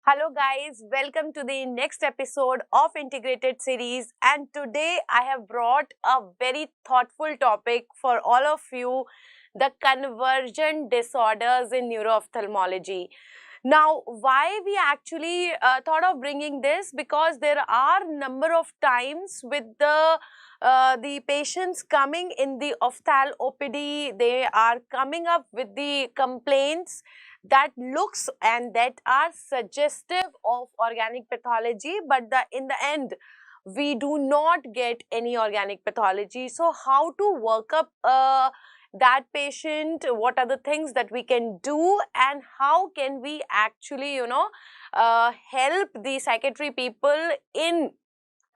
Hello guys, welcome to the next episode of Integrated Series, and today I have brought a very thoughtful topic for all of you, the convergent disorders in neuro-ophthalmology. Now, why we actually thought of bringing this? Because there are number of times with the patients coming in the opthal OPD, they are coming up with the complaints that looks and that are suggestive of organic pathology, but in the end we do not get any organic pathology. So how to work up that patient, what are the things that we can do, and how can we actually help the psychiatry people in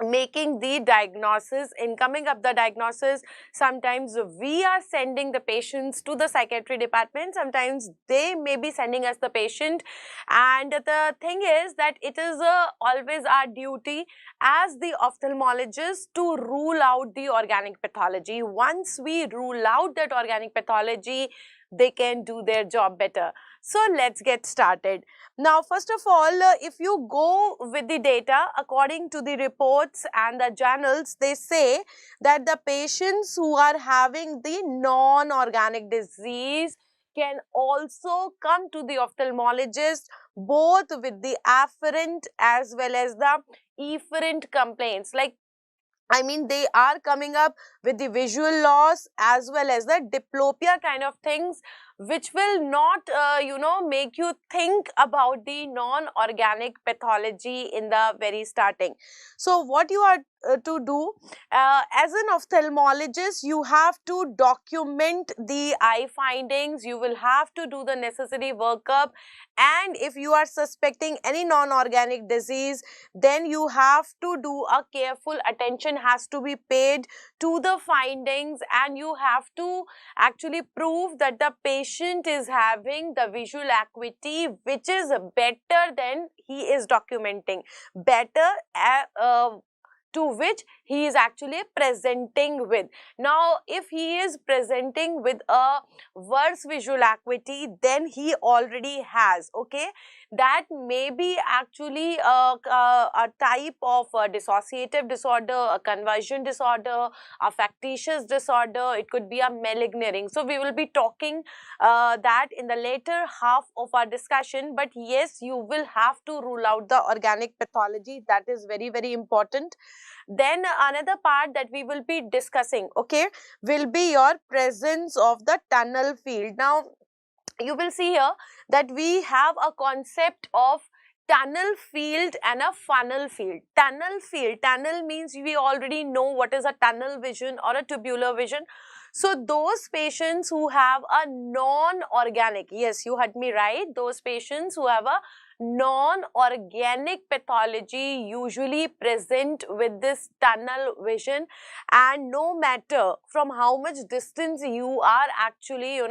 making the diagnosis, in coming up the diagnosis. Sometimes we are sending the patients to the psychiatry department, sometimes they may be sending us the patient, and the thing is that it is always our duty as the ophthalmologist to rule out the organic pathology. Once we rule out that organic pathology, they can do their job better. So let's get started. Now, first of all, if you go with the data, according to the reports and the journals, they say that the patients who are having the non-organic disease can also come to the ophthalmologist both with the afferent as well as the efferent complaints. They are coming up with the visual loss as well as the diplopia kind of things, which will not, make you think about the non-organic pathology in the very starting. So what you are to do as an ophthalmologist, you have to document the eye findings, you will have to do the necessary workup, and if you are suspecting any non-organic disease, then you have to do a careful attention has to be paid to the findings, and you have to actually prove that the patient is having the visual acuity which is better than he is documenting, better to which he is actually presenting with. Now, if he is presenting with a worse visual acuity, then he already has, okay, that may be actually a type of a dissociative disorder, a conversion disorder, a factitious disorder, it could be a malingering. So we will be talking that in the later half of our discussion, but yes, you will have to rule out the organic pathology. That is very, very important. Then another part that we will be discussing, okay, will be your presence of the tunnel field. Now, you will see here that we have a concept of tunnel field and a funnel field. Tunnel field, tunnel means we already know what is a tunnel vision or a tubular vision. So those patients who have a non-organic, yes, you heard me right, those patients who have a non-organic pathology usually present with this tunnel vision, and no matter from how much distance you are actually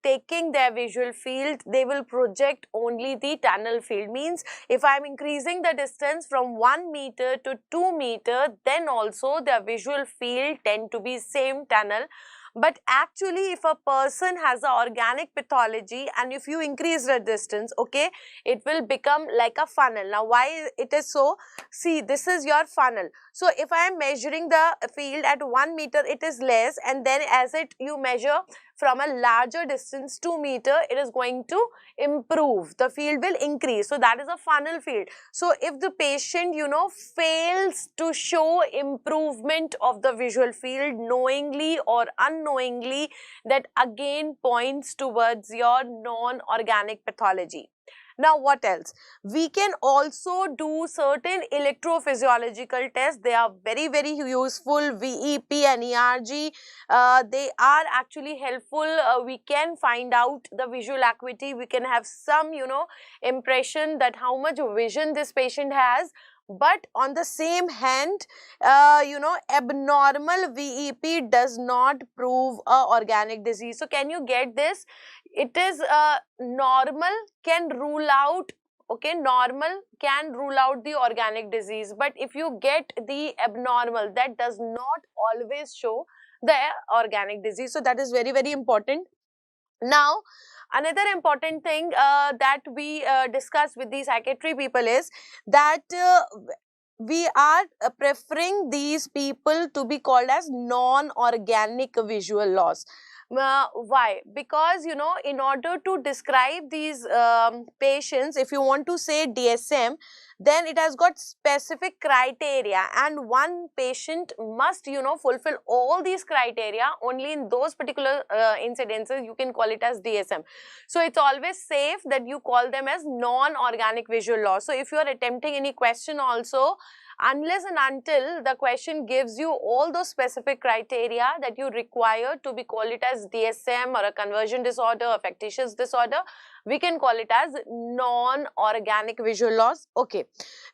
taking their visual field, they will project only the tunnel field. Means if I am increasing the distance from 1 meter to 2 meter, then also their visual field tend to be same tunnel. But actually, if a person has an organic pathology and if you increase the distance, okay, it will become like a funnel. Now, why it is so? See, this is your funnel. So, if I am measuring the field at 1 meter, it is less, and then as you measure from a larger distance, 2 meter, it is going to improve. The field will increase. So, that is a funnel field. So, if the patient, fails to show improvement of the visual field knowingly or unknowingly, that again points towards your non-organic pathology. Now, what else? We can also do certain electrophysiological tests. They are very, very useful. VEP and ERG, they are actually helpful. We can find out the visual acuity. We can have some, impression that how much vision this patient has. But on the same hand, abnormal VEP does not prove a organic disease. So, can you get this? It is normal can rule out, okay, normal can rule out the organic disease, but if you get the abnormal, that does not always show the organic disease. So that is very, very important. Now, Another important thing that we discuss with the psychiatry people is that we are preferring these people to be called as non-organic visual loss. Why? Because, you know, in order to describe these patients, if you want to say DSM, then it has got specific criteria, and one patient must, you know, fulfill all these criteria. Only in those particular incidences you can call it as DSM. So it's always safe that you call them as non-organic visual loss. So if you are attempting any question also, unless and until the question gives you all those specific criteria that you require to be called it as DSM or a conversion disorder or factitious disorder, we can call it as non-organic visual loss. Okay.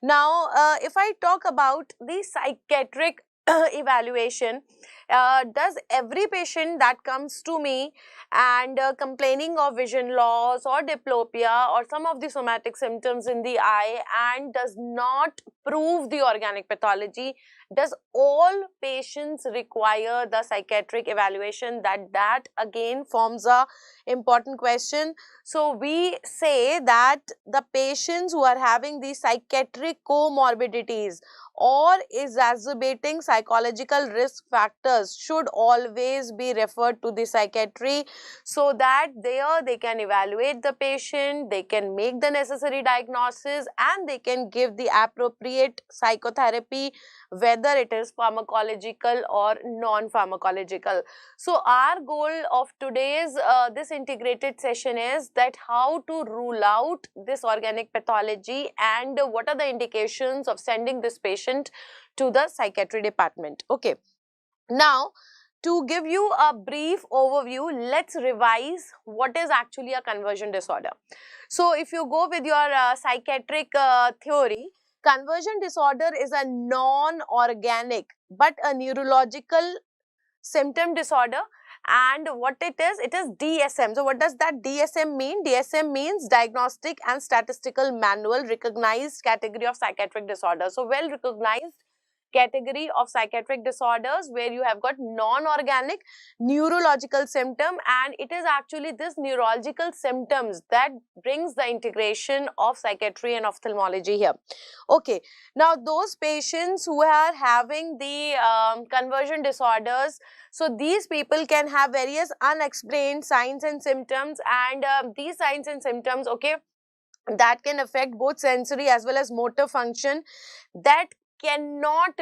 Now, if I talk about the psychiatric evaluation, does every patient that comes to me and complaining of vision loss or diplopia or some of the somatic symptoms in the eye and does not prove the organic pathology, does all patients require the psychiatric evaluation? That again forms a important question. So we say that the patients who are having these psychiatric comorbidities or exacerbating psychological risk factors should always be referred to the psychiatry, so that there they can evaluate the patient, they can make the necessary diagnosis, and they can give the appropriate psychotherapy, whether it is pharmacological or non-pharmacological. So our goal of today's this integrated session is that how to rule out this organic pathology and what are the indications of sending this patient to the psychiatry department. Okay. Now, to give you a brief overview, let's revise what is actually a conversion disorder. So if you go with your psychiatric theory, conversion disorder is a non-organic but a neurological symptom disorder. And what it is DSM. So what does that DSM mean? DSM means Diagnostic and Statistical Manual, recognized category of psychiatric disorder. So well recognized category of psychiatric disorders where you have got non-organic neurological symptom, and it is actually this neurological symptoms that brings the integration of psychiatry and ophthalmology here. Okay, now those patients who are having the conversion disorders, so these people can have various unexplained signs and symptoms, and these signs and symptoms, okay, that can affect both sensory as well as motor function, that cannot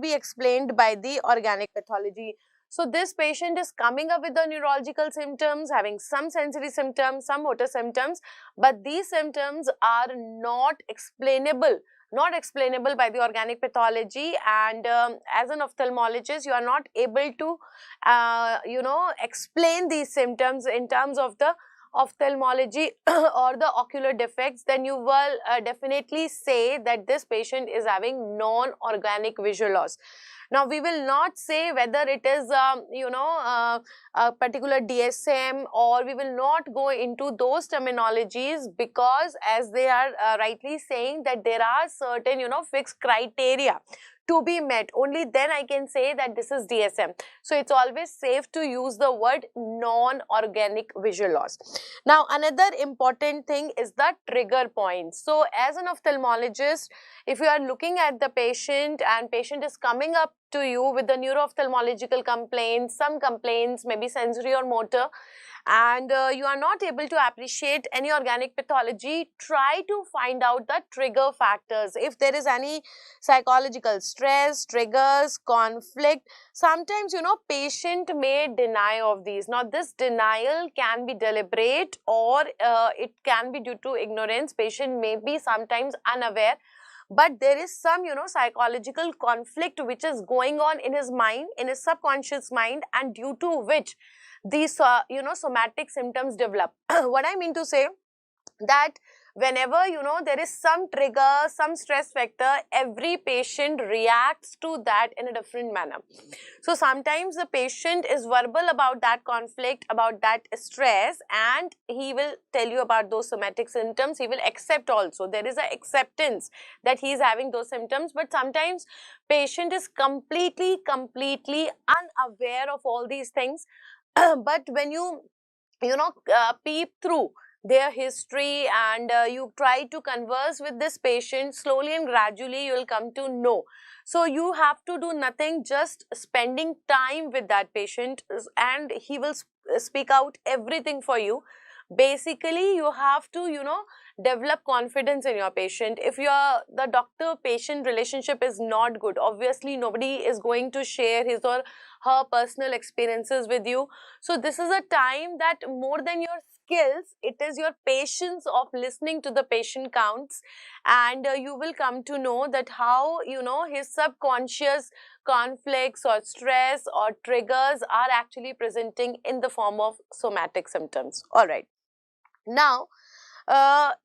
be explained by the organic pathology. So this patient is coming up with the neurological symptoms, having some sensory symptoms, some motor symptoms, but these symptoms are not explainable by the organic pathology, and as an ophthalmologist you are not able to you know, explain these symptoms in terms of the ophthalmology or the ocular defects. Then you will definitely say that this patient is having non-organic visual loss. Now we will not say whether it is you know, a particular DSM, or we will not go into those terminologies, because as they are rightly saying that there are certain, you know, fixed criteria to be met. Only then I can say that this is DSM. So it's always safe to use the word non-organic visual loss. Now another important thing is the trigger point. So as an ophthalmologist, if you are looking at the patient and patient is coming up to you with the neuro-ophthalmological complaints, some complaints may be sensory or motor, and you are not able to appreciate any organic pathology, try to find out the trigger factors. If there is any psychological stress, triggers, conflict, sometimes, you know, patient may deny of these. Now this denial can be deliberate, or it can be due to ignorance. Patient may be sometimes unaware, but there is some, you know, psychological conflict which is going on in his mind, in his subconscious mind, and due to which these you know, somatic symptoms develop. What I mean to say, that whenever, you know, there is some trigger, some stress factor, every patient reacts to that in a different manner. So sometimes the patient is verbal about that conflict, about that stress, and he will tell you about those somatic symptoms. He will accept also. There is a acceptance that he is having those symptoms, but sometimes patient is completely unaware of all these things. But when you peep through their history, and you try to converse with this patient. Slowly and gradually you will come to know. So you have to do nothing, just spending time with that patient, and he will speak out everything for you. Basically you have to develop confidence in your patient. If the doctor patient relationship is not good, obviously nobody is going to share his or her personal experiences with you. So this is a time that more than your skills, it is your patience of listening to the patient counts. And you will come to know that how his subconscious conflicts or stress or triggers are actually presenting in the form of somatic symptoms. All right. Now,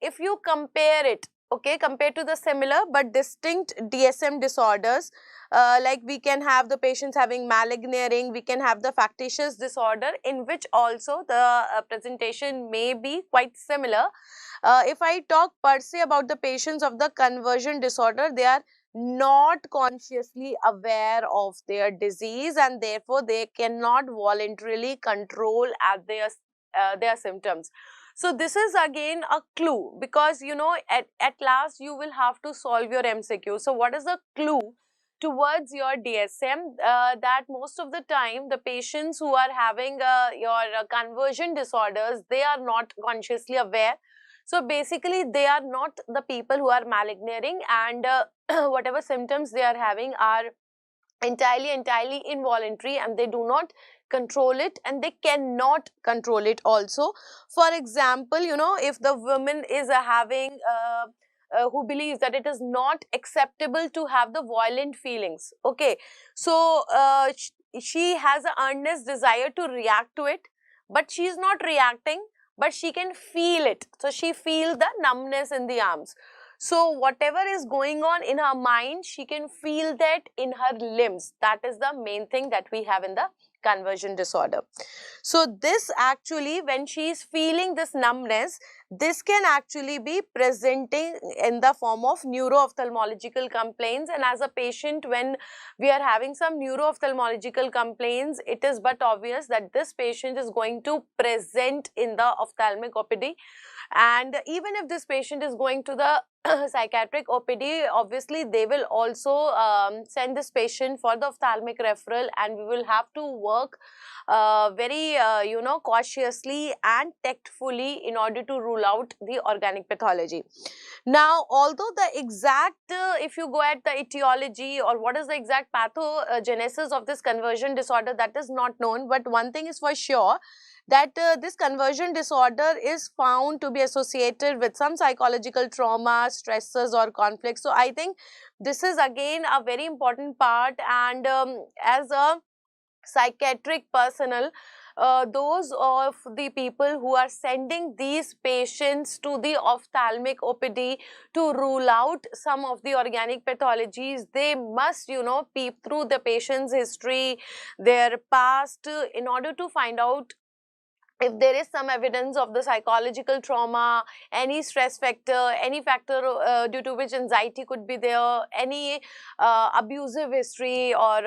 if you compare it, okay, compared to the similar but distinct DSM disorders, like we can have the patients having malingering, we can have the factitious disorder, in which also the presentation may be quite similar. If I talk per se about the patients of the conversion disorder, they are not consciously aware of their disease, and therefore they cannot voluntarily control at their symptoms. So this is again a clue, because at last you will have to solve your MCQ. So what is the clue towards your DSM? That most of the time the patients who are having your conversion disorders, they are not consciously aware. So basically they are not the people who are malingering, and whatever symptoms they are having are entirely involuntary, and they do not control it, and they cannot control it also. For example, if the woman is having who believes that it is not acceptable to have the violent feelings, okay, so she has an earnest desire to react to it, but she is not reacting, but she can feel it. So she feels the numbness in the arms. So whatever is going on in her mind, she can feel that in her limbs. That is the main thing that we have in the conversion disorder. So this actually, when she is feeling this numbness, this can actually be presenting in the form of neuro-ophthalmological complaints. And as a patient, when we are having some neuro-ophthalmological complaints, it is but obvious that this patient is going to present in the ophthalmic OPD. And even if this patient is going to the psychiatric OPD, obviously they will also send this patient for the ophthalmic referral, and we will have to work very cautiously and tactfully in order to rule out the organic pathology. Now, although the exact if you go at the etiology or what is the exact pathogenesis of this conversion disorder, that is not known, but one thing is for sure, that this conversion disorder is found to be associated with some psychological trauma, stresses or conflicts. So I think this is again a very important part, and as a psychiatric personnel, those of the people who are sending these patients to the ophthalmic OPD to rule out some of the organic pathologies, they must peep through the patient's history, their past, in order to find out if there is some evidence of the psychological trauma, any stress factor, any factor due to which anxiety could be there, any abusive history or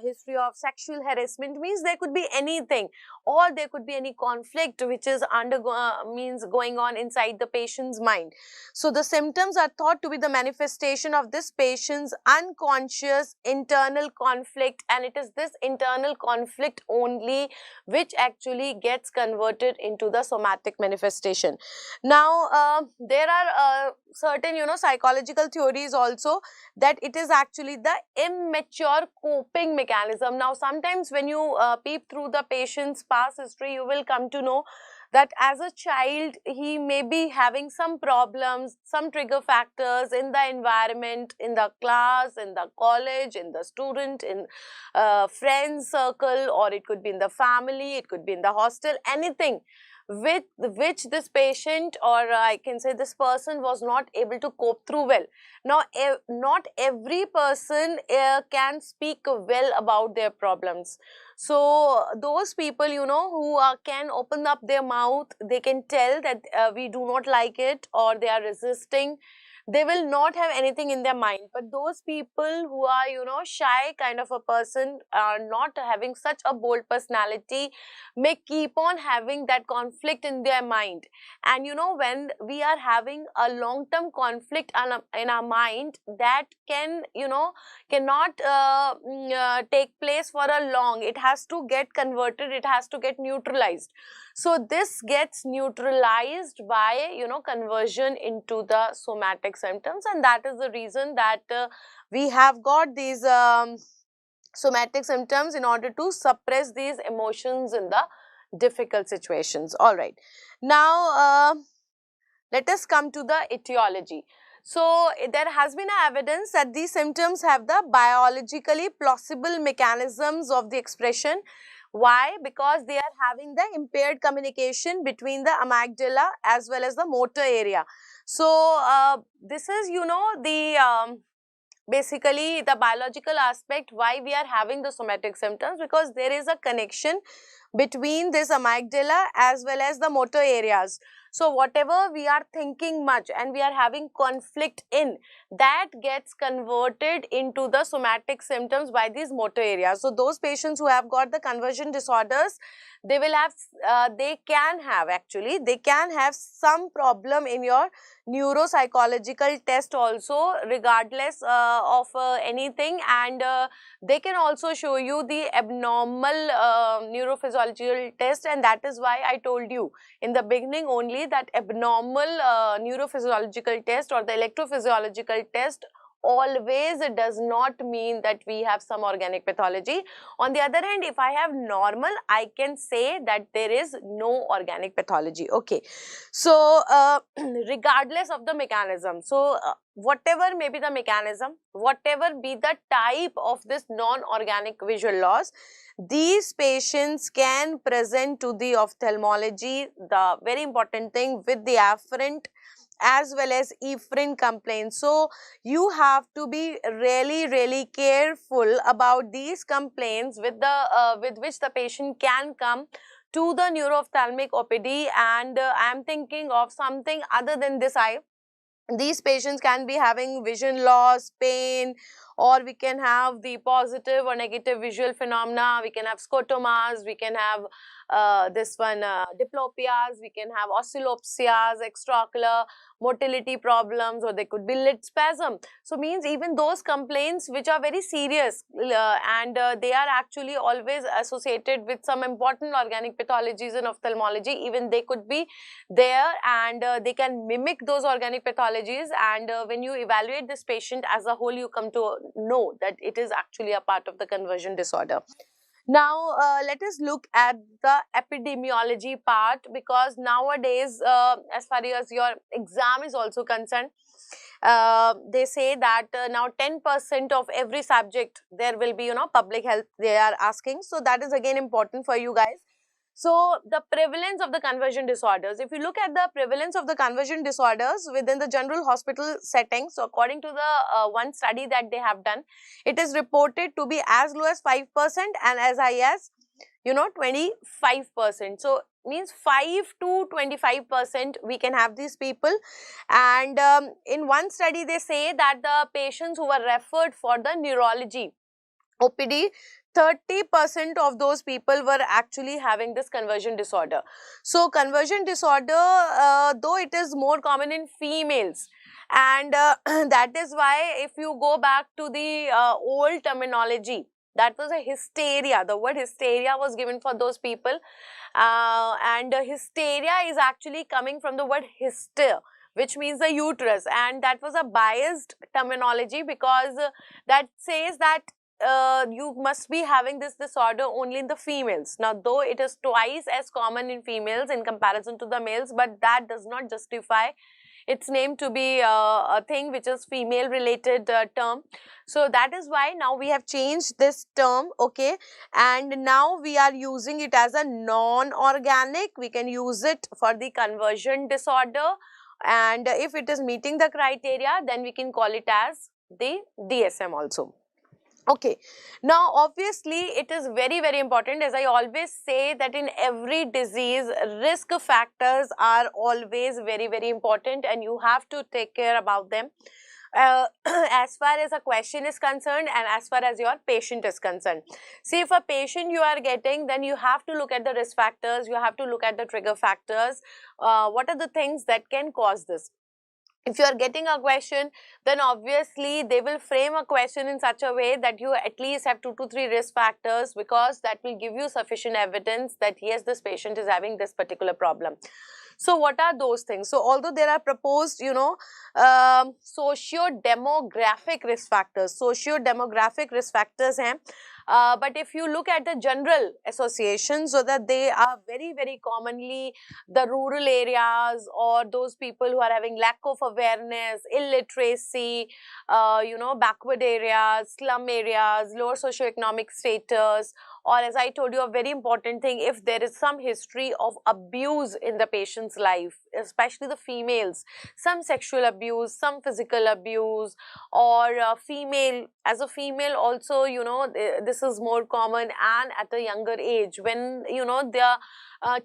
history of sexual harassment, means there could be anything, or there could be any conflict which is going on inside the patient's mind. So the symptoms are thought to be the manifestation of this patient's unconscious internal conflict, and it is this internal conflict only which actually gets converted into the somatic manifestation. Now, there are certain, psychological theories also, that it is actually the immature coping mechanism. Now, sometimes when you peep through the patient's past history, you will come to know that as a child, he may be having some problems, some trigger factors in the environment, in the class, in the college, in the student, in friend circle, or it could be in the family, it could be in the hostel, anything with which this patient, or I can say this person, was not able to cope through well. Now, not every person can speak well about their problems. So those people, who can open up their mouth, they can tell that we do not like it, or they are resisting. they will not have anything in their mind. But those people who are, you know, shy kind of a person, are not having such a bold personality, may keep on having that conflict in their mind. And you know, when we are having a long-term conflict in our mind, that can, you know, cannot take place for a long. It has to get converted, it has to get neutralized. So this gets neutralized by, you know, conversion into the somatic symptoms, and that is the reason that we have got these somatic symptoms in order to suppress these emotions in the difficult situations. All right. Now, let us come to the etiology. So, there has been evidence that these symptoms have the biologically plausible mechanisms of the expression. Why? Because they are having the impaired communication between the amygdala as well as the motor area. So, this is, you know, the basically the biological aspect why we are having the somatic symptoms, because there is a connection between this amygdala as well as the motor areas. So whatever we are thinking much and we are having conflict in, that gets converted into the somatic symptoms by these motor areas. So those patients who have got the conversion disorders, they will have, they can have some problem in your neuropsychological test also, regardless of anything, and they can also show you the abnormal neurophysiological test, and that is why I told you in the beginning only that abnormal neurophysiological test or the electrophysiological test always does not mean that we have some organic pathology. On the other hand, if I have normal, I can say that there is no organic pathology. Okay, so regardless of the mechanism, so whatever may be the mechanism, whatever be the type of this non-organic visual loss, these patients can present to the ophthalmology, the very important thing, with the afferent as well as efferent complaints. So you have to be really careful about these complaints with the with which the patient can come to the neuro-ophthalmic OPD, and I am thinking of something other than this eye. These patients can be having vision loss, pain, or we can have the positive or negative visual phenomena. We can have scotomas, we can have this one diplopias, we can have oscillopsias, extraocular motility problems, or there could be lid spasm. So means even those complaints which are very serious and they are actually always associated with some important organic pathologies in ophthalmology, even they could be there, and they can mimic those organic pathologies, and when you evaluate this patient as a whole, you come to know that it is actually a part of the conversion disorder. Now, let us look at the epidemiology part, because nowadays, as far as your exam is also concerned, they say that now 10% of every subject there will be, you know, public health they are asking. So that is again important for you guys. So the prevalence of the conversion disorders, if you look at the prevalence of the conversion disorders within the general hospital setting, so according to the one study that they have done, it is reported to be as low as 5% and as high as, you know, 25%. So means 5 to 25% we can have these people. And in one study they say that the patients who were referred for the neurology OPD, 30% of those people were actually having this conversion disorder. So conversion disorder, though it is more common in females, and that is why if you go back to the old terminology, that was a hysteria. The word hysteria was given for those people, and hysteria is actually coming from the word hyster, which means the uterus, and that was a biased terminology, because that says that you must be having this disorder only in the females. Now, though it is twice as common in females in comparison to the males, but that does not justify its name to be a thing which is female related term. So that is why now we have changed this term, okay, and now we are using it as a non-organic. We can use it for the conversion disorder, and if it is meeting the criteria, then we can call it as the DSM also. Okay, now obviously it is very, very important, as I always say, that in every disease, risk factors are always very, very important, and you have to take care about them. As far as a question is concerned and as far as your patient is concerned. See, if a patient you are getting, then you have to look at the risk factors, you have to look at the trigger factors. What are the things that can cause this? If you are getting a question, then obviously they will frame a question in such a way that you at least have 2 to 3 risk factors, because that will give you sufficient evidence that yes, this patient is having this particular problem. So what are those things? So although there are proposed, socio-demographic risk factors, but if you look at the general associations, so that they are very, very commonly the rural areas, or those people who are having lack of awareness, illiteracy, backward areas, slum areas, lower socioeconomic status, or as I told you, a very important thing, if there is some history of abuse in the patient's life, especially the females, some sexual abuse, some physical abuse, or as a female also, this is more common, and at a younger age, when their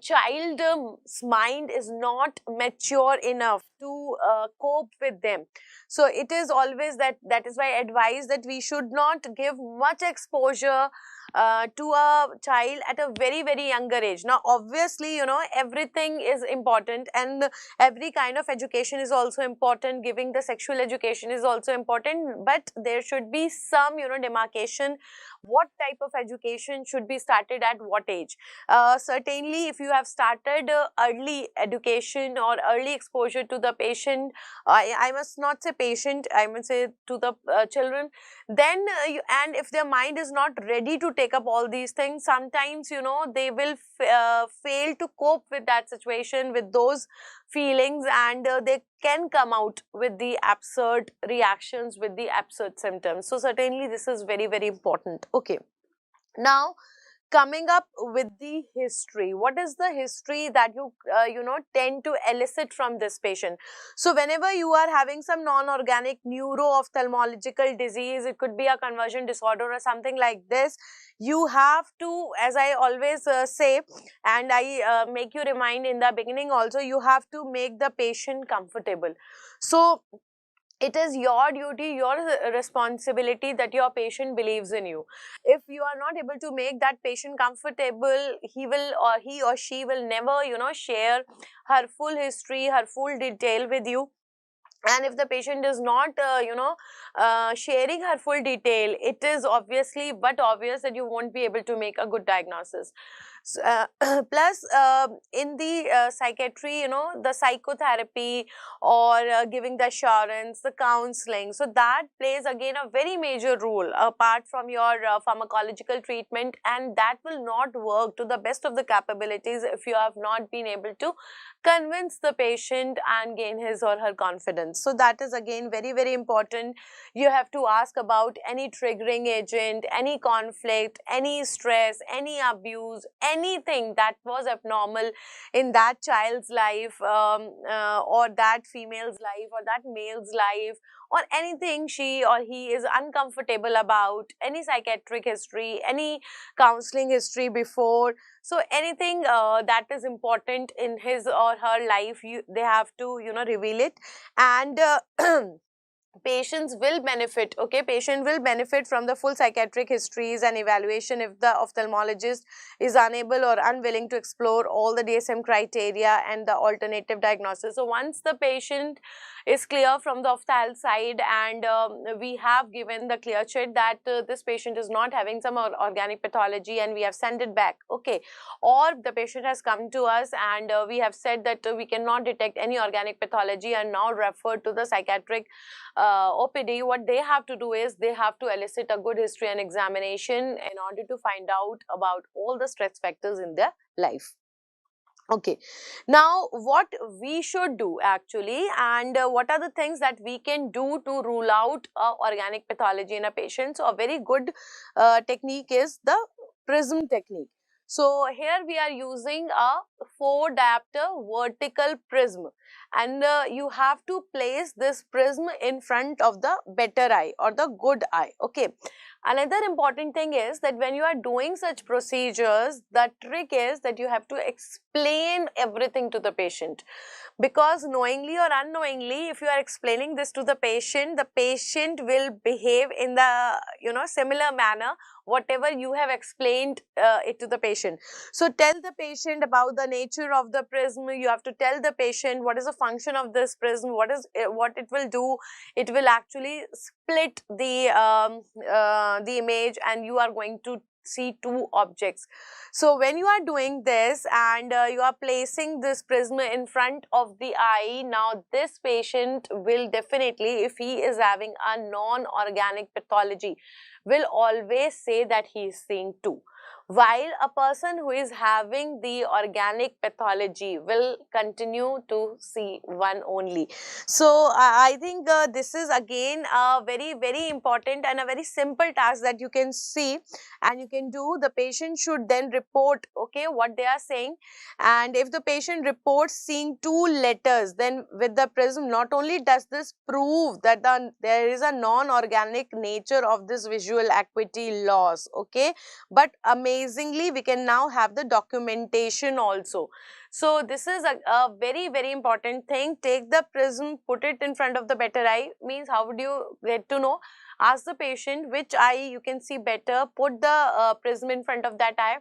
child's mind is not mature enough to cope with them. So it is always that is why I advise that we should not give much exposure to a child at a very, very younger age. Now obviously, everything is important, and every kind of education is also important. Giving the sexual education is also important, but there should be some demarcation, what type of education should be started at what age. Certainly if you have started early education or early exposure to the patient, I must not say patient, I must say to the children, then and if their mind is not ready to take up all these things, sometimes they will fail to cope with that situation, with those feelings, and they can come out with the absurd reactions, with the absurd symptoms. So certainly this is very, very important. Okay, now coming up with the history, what is the history that you tend to elicit from this patient? So whenever you are having some non-organic neuro-ophthalmological disease, it could be a conversion disorder or something like this, you have to, as I always say, and I make you remind in the beginning also, you have to make the patient comfortable. So it is your duty, your responsibility, that your patient believes in you. If you are not able to make that patient comfortable, he or she will never share her full history, her full detail with you. And if the patient is not sharing her full detail, it is obviously but obvious that you won't be able to make a good diagnosis. Plus in the psychiatry, the psychotherapy, or giving the assurance, the counseling, so that plays again a very major role apart from your pharmacological treatment, and that will not work to the best of the capabilities if you have not been able to convince the patient and gain his or her confidence. So that is again very, very important. You have to ask about any triggering agent, any conflict, any stress, any abuse, anything that was abnormal in that child's life, or that female's life, or that male's life, or anything she or he is uncomfortable about, any psychiatric history, any counseling history before. So anything that is important in his or her life, they have to reveal it. And patients will benefit, okay, patient will benefit from the full psychiatric histories and evaluation if the ophthalmologist is unable or unwilling to explore all the DSM criteria and the alternative diagnosis. So once the patient is clear from the ophthal side, and we have given the clear check that this patient is not having some organic pathology, and we have sent it back, okay, or the patient has come to us and we have said that we cannot detect any organic pathology and now referred to the psychiatric OPD, what they have to do is they have to elicit a good history and examination in order to find out about all the stress factors in their life. Okay, now what we should do actually, and what are the things that we can do to rule out organic pathology in a patient? So a very good technique is the prism technique. So here we are using a 4 diopter vertical prism, and you have to place this prism in front of the better eye or the good eye. Okay. Another important thing is that when you are doing such procedures, the trick is that you have to explain everything to the patient, because knowingly or unknowingly, if you are explaining this to the patient will behave in the similar manner whatever you have explained it to the patient. So tell the patient about the nature of the prism. You have to tell the patient what is the function of this prism, what it will do. It will actually split the image, and you are going to see two objects. So when you are doing this and you are placing this prism in front of the eye, now this patient will definitely, if he is having a non-organic pathology, will always say that he is seeing two, while a person who is having the organic pathology will continue to see one only. So I think this is again a very, very important and a very simple task that you can see and you can do. The patient should then report, okay, what they are saying, and if the patient reports seeing two letters, then with the prism, not only does this prove that there is a non-organic nature of this visual acuity loss, okay, but amazingly we can now have the documentation also. So this is a very, very important thing. Take the prism, put it in front of the better eye. Means how would you get to know? Ask the patient which eye you can see better, put the prism in front of that eye.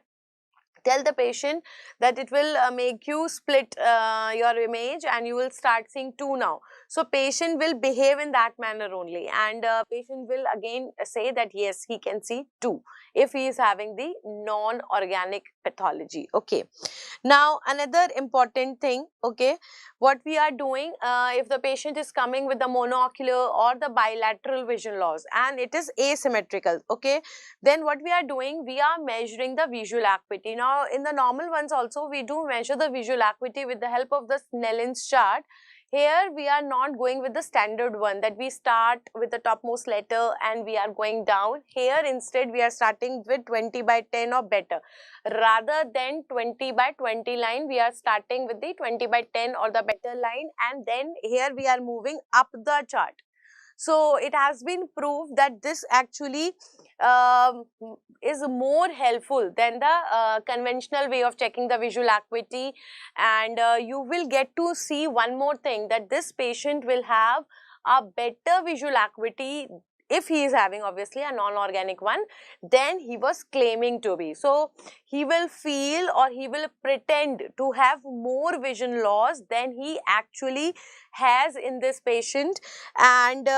Tell the patient that it will make you split your image and you will start seeing two now. So patient will behave in that manner only, and patient will again say that yes, he can see two if he is having the non-organic pathology. Okay. Now another important thing, okay, what we are doing, if the patient is coming with the monocular or the bilateral vision loss and it is asymmetrical, okay, then what we are doing, we are measuring the visual acuity. Now in the normal ones also we do measure the visual acuity with the help of the Snellen's chart. Here we are not going with the standard one that we start with the topmost letter and we are going down. Here instead we are starting with 20/10 or better. Rather than 20/20 line, we are starting with the 20/10 or the better line, and then here we are moving up the chart. So it has been proved that this actually is more helpful than the conventional way of checking the visual acuity, and you will get to see one more thing, that this patient will have a better visual acuity if he is having obviously a non-organic one than he was claiming to be. So he will feel or he will pretend to have more vision loss than he actually has in this patient. And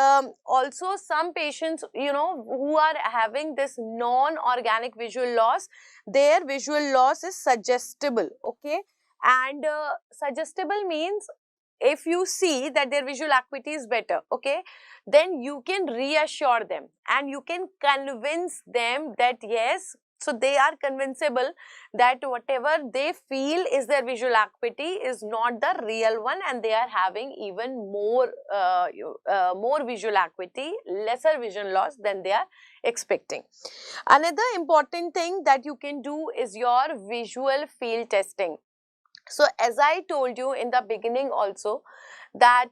also some patients, who are having this non-organic visual loss, their visual loss is suggestible, okay, and suggestible means if you see that their visual acuity is better, okay, then you can reassure them and you can convince them that yes, so they are convincible that whatever they feel is their visual acuity is not the real one, and they are having even more more visual acuity, lesser vision loss than they are expecting. Another important thing that you can do is your visual field testing. So as I told you in the beginning also, that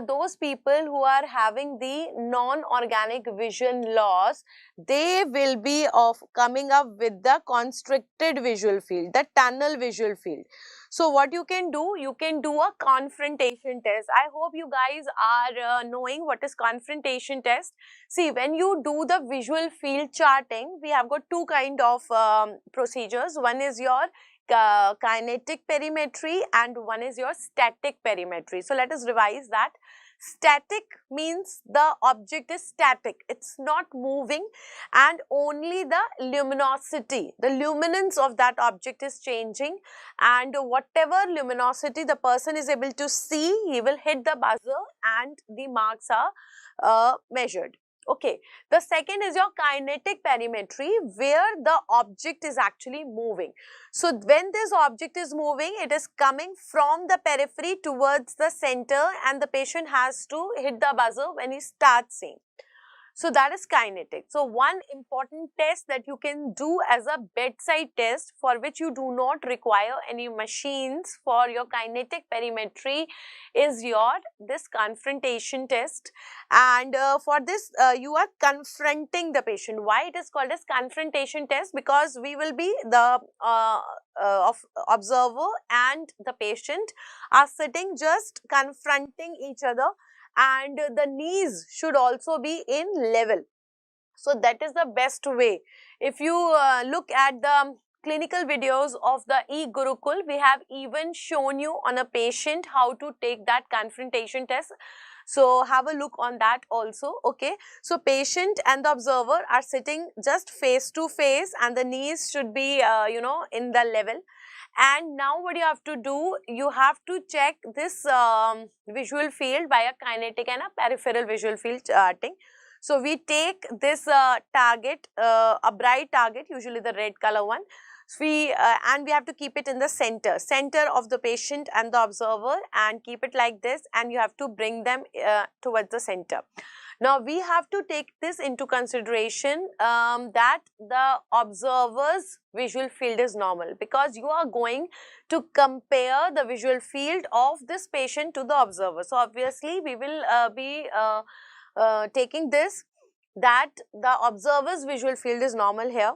those people who are having the non-organic vision loss, they will be coming up with the constricted visual field, the tunnel visual field. So what you can do a confrontation test. I hope you guys are knowing what is confrontation test. See, when you do the visual field charting, we have got two kind of procedures. One is your kinetic perimetry and one is your static perimetry. So let us revise that. Static means the object is static, it's not moving, and only the luminosity, the luminance of that object is changing, and whatever luminosity the person is able to see, he will hit the buzzer and the marks are measured. Okay, the second is your kinetic perimetry, where the object is actually moving. So when this object is moving, it is coming from the periphery towards the center, and the patient has to hit the buzzer when he starts seeing. So that is kinetic. So one important test that you can do as a bedside test, for which you do not require any machines for your kinetic perimetry, is this confrontation test. And for this you are confronting the patient. Why it is called as confrontation test? Because we will be the observer and the patient are sitting just confronting each other, and the knees should also be in level. So that is the best way. If you look at the clinical videos of the eGurukul, we have even shown you on a patient how to take that confrontation test. So have a look on that also. Okay, so patient and the observer are sitting just face to face, and the knees should be in the level. And now what you have to do, you have to check this visual field by a kinetic and a peripheral visual field charting. So we take this target, a bright target, usually the red color one. So we have to keep it in the center of the patient and the observer, and keep it like this, and you have to bring them towards the center. Now we have to take this into consideration, that the observer's visual field is normal, because you are going to compare the visual field of this patient to the observer. So obviously we will be taking this, that the observer's visual field is normal here,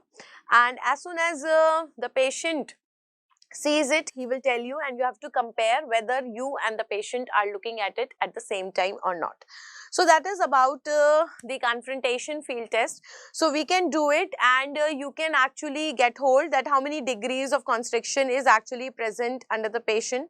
and as soon as the patient sees it, he will tell you, and you have to compare whether you and the patient are looking at it at the same time or not. So that is about the confrontation field test. So we can do it, and you can actually get hold that how many degrees of constriction is actually present under the patient.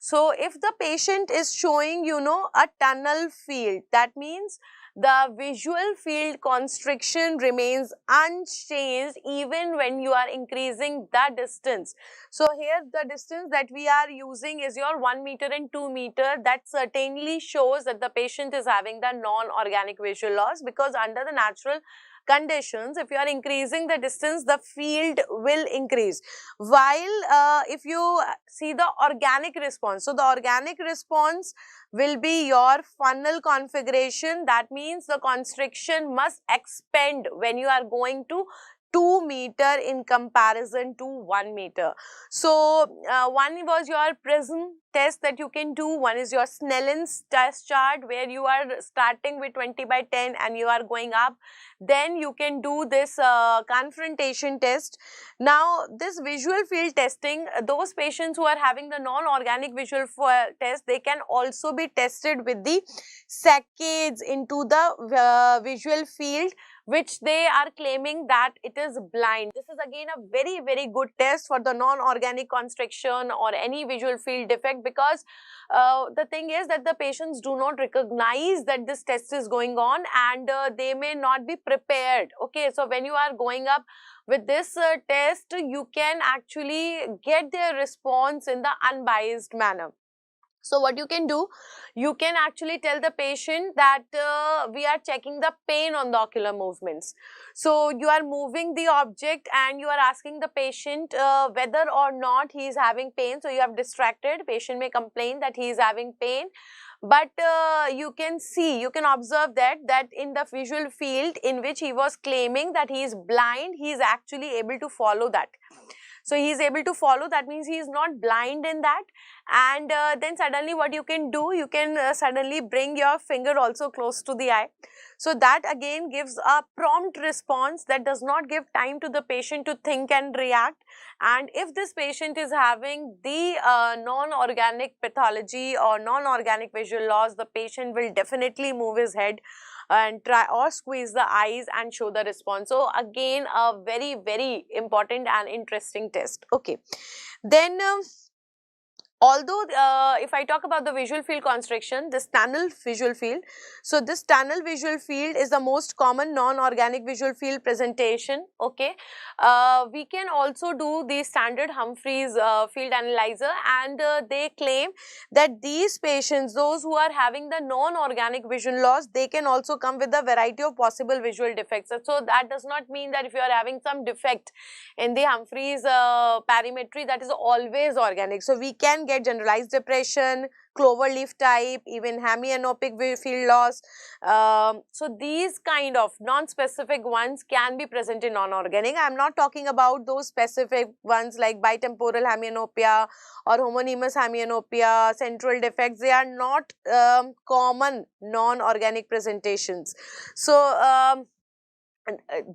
So if the patient is showing, a tunnel field, that means the visual field constriction remains unchanged even when you are increasing the distance. So here the distance that we are using is your 1 meter and 2 meter. That certainly shows that the patient is having the non-organic visual loss, because under the natural conditions, if you are increasing the distance, the field will increase. While if you see the organic response, so the organic response will be your funnel configuration. That means the constriction must expand when you are going to 2 meter in comparison to 1 meter. So one was your prism test that you can do. One is your Snellen's test chart, where you are starting with 20/10 and you are going up. Then you can do this confrontation test. Now this visual field testing, those patients who are having the non-organic visual test, they can also be tested with the saccades into the visual field, which they are claiming that it is blind. This is again a very, very good test for the non-organic constriction or any visual field defect, because the thing is that the patients do not recognize that this test is going on, and they may not be prepared. Okay, so when you are going up with this test, you can actually get their response in the unbiased manner. So what you can do, you can actually tell the patient that we are checking the pain on the ocular movements. So you are moving the object and you are asking the patient whether or not he is having pain. So you have distracted, patient may complain that he is having pain. But you can see, you can observe that in the visual field in which he was claiming that he is blind, he is actually able to follow that. So he is able to follow, that means he is not blind in that. And then suddenly what you can do, you can suddenly bring your finger also close to the eye. So that again gives a prompt response that does not give time to the patient to think and react. And if this patient is having the non-organic pathology or non-organic visual loss, the patient will definitely move his head and try or squeeze the eyes and show the response. So again, a very, very important and interesting test. Okay, then although if I talk about the visual field constriction, this tunnel visual field. So this tunnel visual field is the most common non-organic visual field presentation. Okay, we can also do the standard Humphreys field analyzer, and they claim that these patients, those who are having the non-organic vision loss, they can also come with a variety of possible visual defects. So that does not mean that if you are having some defect in the Humphreys perimetry, that is always organic. So we can get generalized depression, clover leaf type, even hemianopic field loss. So these kind of non-specific ones can be present in non-organic. I am not talking about those specific ones like bitemporal hemianopia or homonymous hemianopia, central defects. They are not common non-organic presentations. So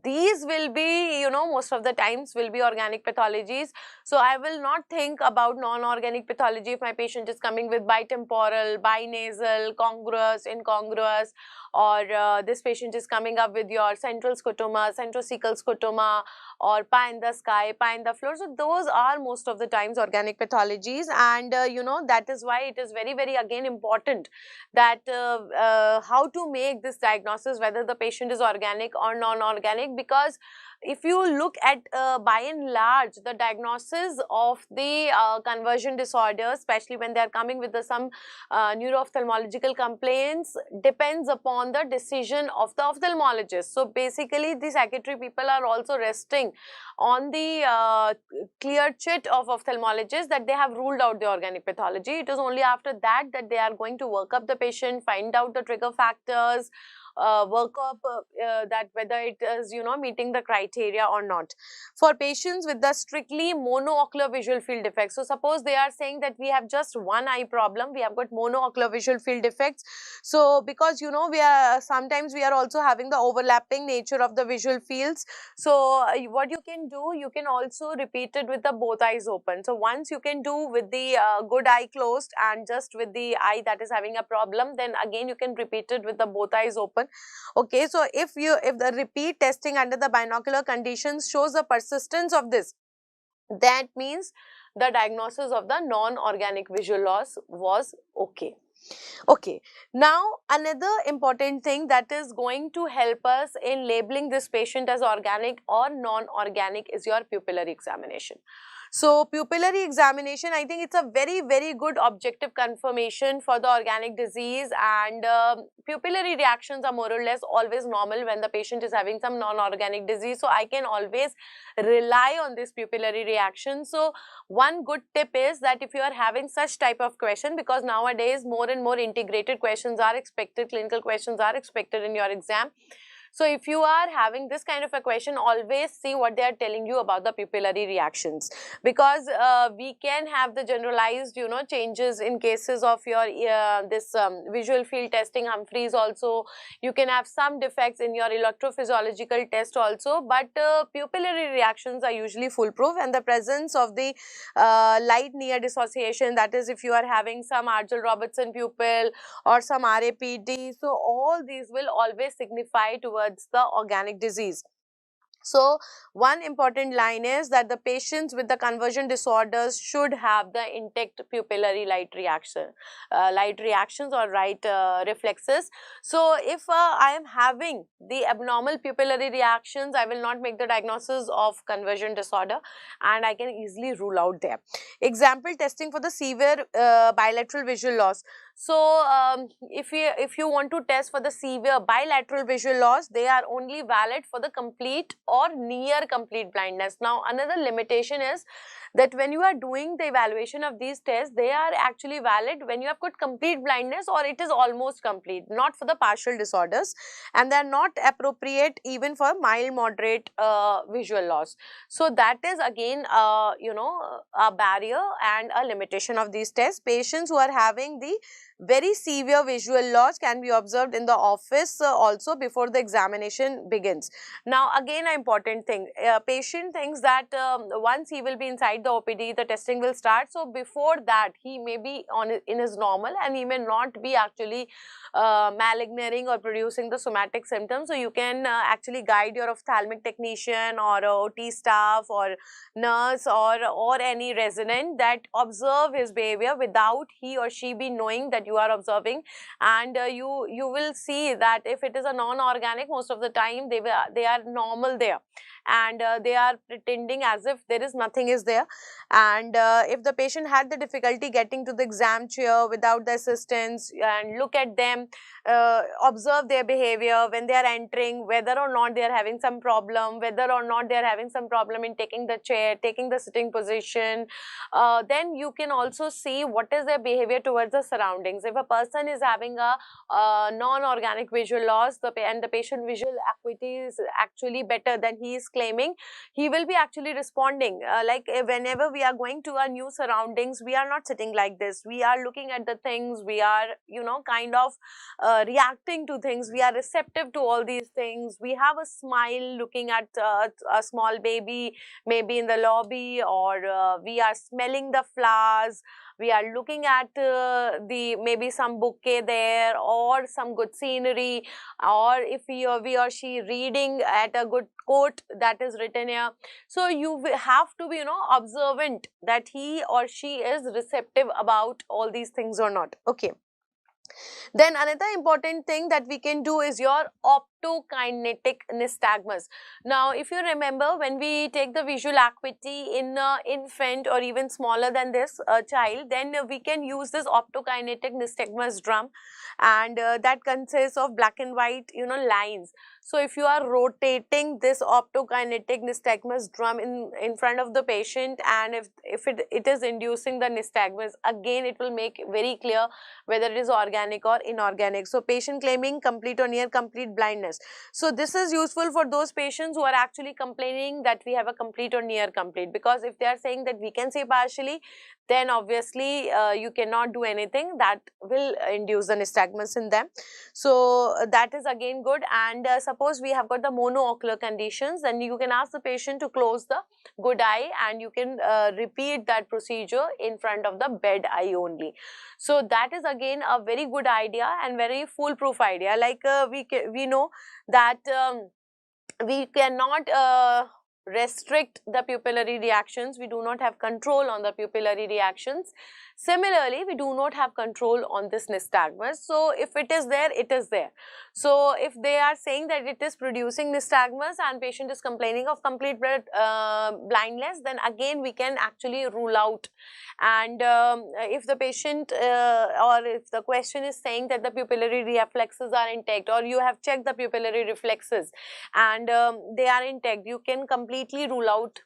these will be, you know, most of the times will be organic pathologies. So I will not think about non-organic pathology if my patient is coming with bitemporal, binasal, congruous, incongruous, or this patient is coming up with your central scotoma, centrocecal scotoma, or pie in the sky, pie in the floor. So those are most of the times organic pathologies, and you know, that is why it is very, very again important that how to make this diagnosis whether the patient is organic or non-organic, because if you look at by and large the diagnosis of the conversion disorder, especially when they are coming with some neuro-ophthalmological complaints, depends upon the decision of the ophthalmologist. So basically the psychiatry people are also resting on the clear chit of ophthalmologists that they have ruled out the organic pathology. It is only after that that they are going to work up the patient, find out the trigger factors, work up that whether it is, you know, meeting the criteria or not. For patients with the strictly monoocular visual field defects, so suppose they are saying that we have just one eye problem, we have got monoocular visual field defects. So because, you know, we are sometimes we are also having the overlapping nature of the visual fields. So what you can do, you can also repeat it with the both eyes open. So once you can do with the good eye closed and just with the eye that is having a problem, then again you can repeat it with the both eyes open. Okay, so if the repeat testing under the binocular conditions shows the persistence of this, that means the diagnosis of the non-organic visual loss was okay. Okay, now another important thing that is going to help us in labeling this patient as organic or non-organic is your pupillary examination. So pupillary examination, I think it's a very, very good objective confirmation for the organic disease, and pupillary reactions are more or less always normal when the patient is having some non-organic disease. So I can always rely on this pupillary reaction. So one good tip is that if you are having such type of question, because nowadays more and more integrated questions are expected, clinical questions are expected in your exam. So if you are having this kind of a question, always see what they are telling you about the pupillary reactions, because we can have the generalized, you know, changes in cases of your this visual field testing, Humphreys also. You can have some defects in your electrophysiological test also, but pupillary reactions are usually foolproof, and the presence of the light near dissociation, that is if you are having some Argyll-Robertson pupil or some RAPD, so all these will always signify towards the organic disease. So one important line is that the patients with the conversion disorders should have the intact pupillary light reactions or reflexes. So if I am having the abnormal pupillary reactions, I will not make the diagnosis of conversion disorder, and I can easily rule out there. Example testing for the severe bilateral visual loss. So if you want to test for the severe bilateral visual loss, they are only valid for the complete or near complete blindness. Now another limitation is that when you are doing the evaluation of these tests, they are actually valid when you have got complete blindness or it is almost complete, not for the partial disorders, and they are not appropriate even for mild moderate visual loss. So that is again you know, a barrier and a limitation of these tests. Patients who are having the very severe visual loss can be observed in the office also before the examination begins. Now again an important thing, patient thinks that once he will be inside the OPD, the testing will start. So before that he may be in his normal and he may not be actually malignating or producing the somatic symptoms. So you can actually guide your ophthalmic technician or OT staff or nurse or any resident that observe his behavior without he or she be knowing that you are observing, and you will see that if it is a non-organic, most of the time they are normal there, and they are pretending as if there is nothing is there. And if the patient had the difficulty getting to the exam chair without the assistance, and look at them, observe their behavior when they are entering, whether or not they are having some problem, whether or not they are having some problem in taking the chair, taking the sitting position, then you can also see what is their behavior towards the surroundings. If a person is having a non-organic visual loss, and the patient visual acuity is actually better than he is claiming, he will be actually responding. Like whenever we are going to our new surroundings, we are not sitting like this. We are looking at the things. We are, you know, kind of reacting to things. We are receptive to all these things. We have a smile looking at a small baby, maybe in the lobby, or we are smelling the flowers. We are looking at the maybe some bouquet there, or some good scenery, or if he or she reading at a good quote that is written here. So you have to be, you know, observant that he or she is receptive about all these things or not. Okay. Then another important thing that we can do is your optokinetic nystagmus. Now, if you remember, when we take the visual acuity in infant or even smaller than this child, then we can use this optokinetic nystagmus drum, and that consists of black and white, you know, lines. So if you are rotating this optokinetic nystagmus drum in front of the patient, and if it is inducing the nystagmus, again it will make very clear whether it is organic or inorganic. So patient claiming complete or near complete blindness. So this is useful for those patients who are actually complaining that we have a complete or near complete, because if they are saying that we can see partially, then obviously you cannot do anything. That will induce the nystagmus in them. So that is again good. And suppose we have got the monoocular conditions, then you can ask the patient to close the good eye, and you can repeat that procedure in front of the bed eye only. So that is again a very good idea and very foolproof idea. Like we know that we cannot restrict the pupillary reactions. We do not have control on the pupillary reactions. Similarly, we do not have control on this nystagmus. So if it is there, it is there. So if they are saying that it is producing nystagmus and patient is complaining of complete blindness, then again we can actually rule out. And if the patient or if the question is saying that the pupillary reflexes are intact, or you have checked the pupillary reflexes and they are intact, you can completely rule out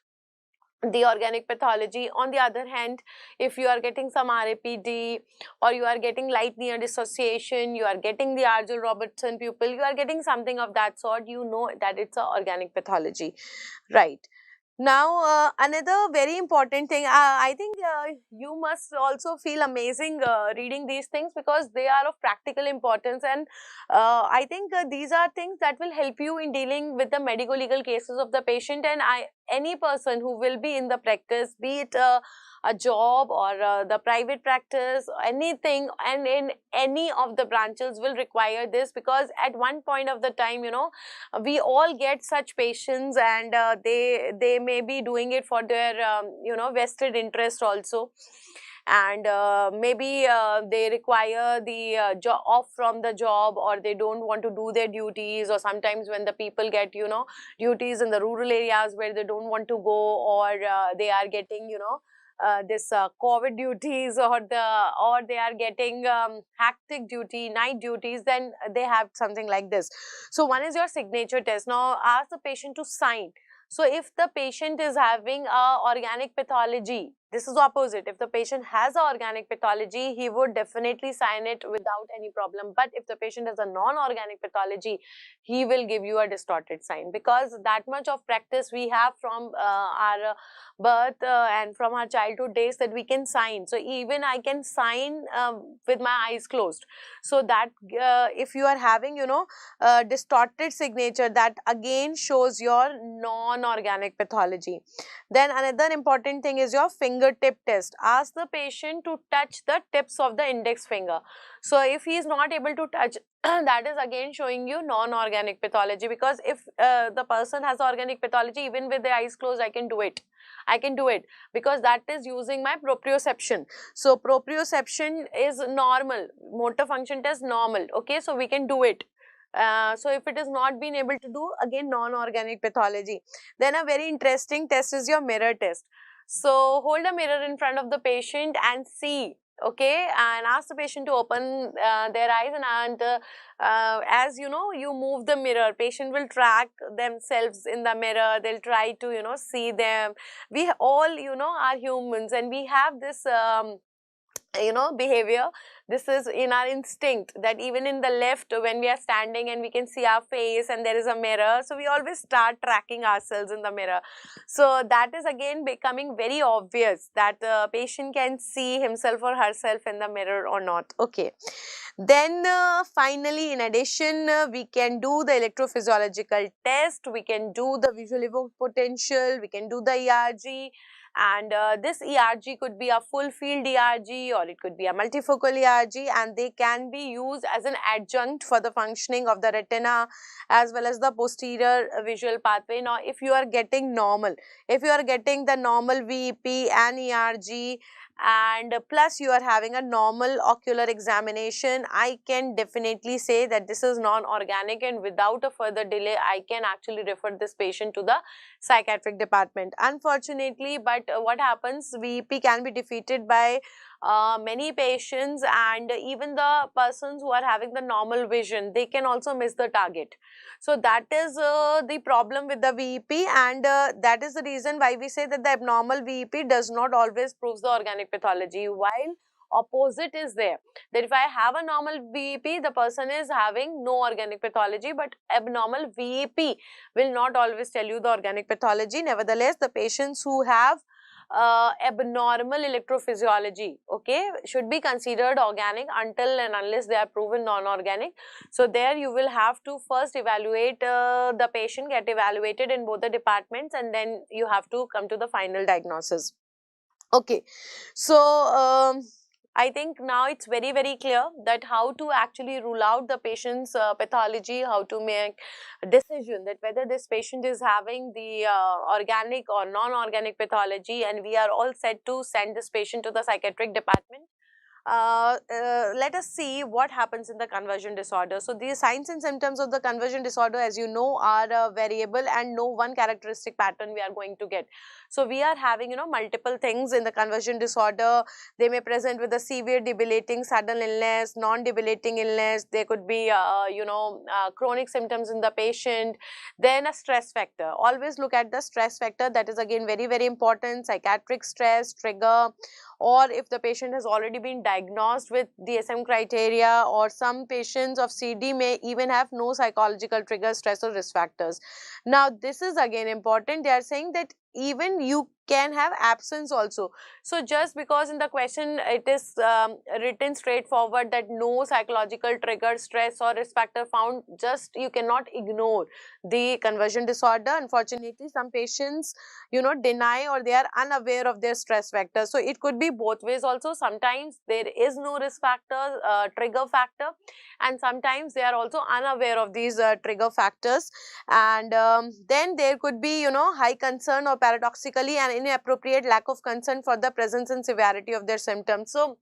the organic pathology. On the other hand, if you are getting some RAPD, or you are getting light near dissociation, you are getting the Argyll-Robertson pupil, you are getting something of that sort, you know that it's an organic pathology, right? Now, another very important thing, I think you must also feel amazing reading these things, because they are of practical importance, and I think these are things that will help you in dealing with the medico-legal cases of the patient. And any person who will be in the practice, be it a job or the private practice, anything, and in any of the branches will require this, because at one point of the time, you know, we all get such patients, and they may be doing it for their you know, vested interest also. And maybe they require the off from the job, or they don't want to do their duties, or sometimes when the people get, you know, duties in the rural areas where they don't want to go, or they are getting, you know, this COVID duties, or they are getting hectic duty, night duties, then they have something like this. So one is your signature test. Now ask the patient to sign. So if the patient is having a organic pathology, this is the opposite. If the patient has a organic pathology, he would definitely sign it without any problem. But if the patient has a non-organic pathology, he will give you a distorted sign, because that much of practice we have from our birth and from our childhood days, that we can sign. So even I can sign with my eyes closed. So that if you are having, you know, distorted signature, that again shows your non-organic pathology. Then another important thing is your fingertip test. Ask the patient to touch the tips of the index finger. So if he is not able to touch, that is again showing you non-organic pathology, because if the person has organic pathology, even with the eyes closed, I can do it. I can do it, because that is using my proprioception. So proprioception is normal, motor function test normal, okay, so we can do it. So if it is not been able to do, again non-organic pathology. Then a very interesting test is your mirror test. So hold a mirror in front of the patient and see, okay, and ask the patient to open their eyes, and as you know, you move the mirror, patient will track themselves in the mirror, they'll try to, you know, see them. We all, you know, are humans, and we have this you know, behavior. This is in our instinct, that even in the left, when we are standing and we can see our face and there is a mirror, so we always start tracking ourselves in the mirror. So that is again becoming very obvious, that the patient can see himself or herself in the mirror or not. Okay. Then finally, in addition, we can do the electrophysiological test, we can do the visual evoked potential, we can do the ERG. And this ERG could be a full field ERG, or it could be a multifocal ERG, and they can be used as an adjunct for the functioning of the retina as well as the posterior visual pathway. Now, if you are getting normal, if you are getting the normal VEP and ERG, and plus you are having a normal ocular examination, I can definitely say that this is non-organic, and without a further delay, I can actually refer this patient to the psychiatric department. Unfortunately, but what happens, VEP can be defeated by many patients, and even the persons who are having the normal vision, they can also miss the target. So that is the problem with the VEP, and that is the reason why we say that the abnormal VEP does not always prove the organic pathology, while opposite is there, that if I have a normal VEP, the person is having no organic pathology, but abnormal VEP will not always tell you the organic pathology. Nevertheless, the patients who have abnormal electrophysiology, okay, should be considered organic until and unless they are proven non-organic. So there you will have to first evaluate the patient, get evaluated in both the departments, and then you have to come to the final diagnosis. Okay, so I think now it's very, very clear that how to actually rule out the patient's pathology, how to make a decision that whether this patient is having the organic or non-organic pathology, and we are all set to send this patient to the psychiatric department. Let us see what happens in the conversion disorder. So the signs and symptoms of the conversion disorder, as you know, are variable, and no one characteristic pattern we are going to get. So we are having, you know, multiple things in the conversion disorder. They may present with a severe debilitating sudden illness, non-debilitating illness. There could be chronic symptoms in the patient. Then a stress factor. Always look at the stress factor. That is again very, very important. Psychiatric stress, trigger, or if the patient has already been diagnosed with DSM criteria, or some patients of CD may even have no psychological triggers, stress or risk factors. Now this is again important. They are saying that even you can have absence also. So just because in the question it is written straightforward that no psychological trigger, stress or risk factor found, just you cannot ignore the conversion disorder. Unfortunately, some patients, you know, deny or they are unaware of their stress factor. So it could be both ways also. Sometimes there is no risk factor, trigger factor, and sometimes they are also unaware of these trigger factors. And then there could be, you know, high concern or paradoxically an inappropriate lack of concern for the presence and severity of their symptoms. So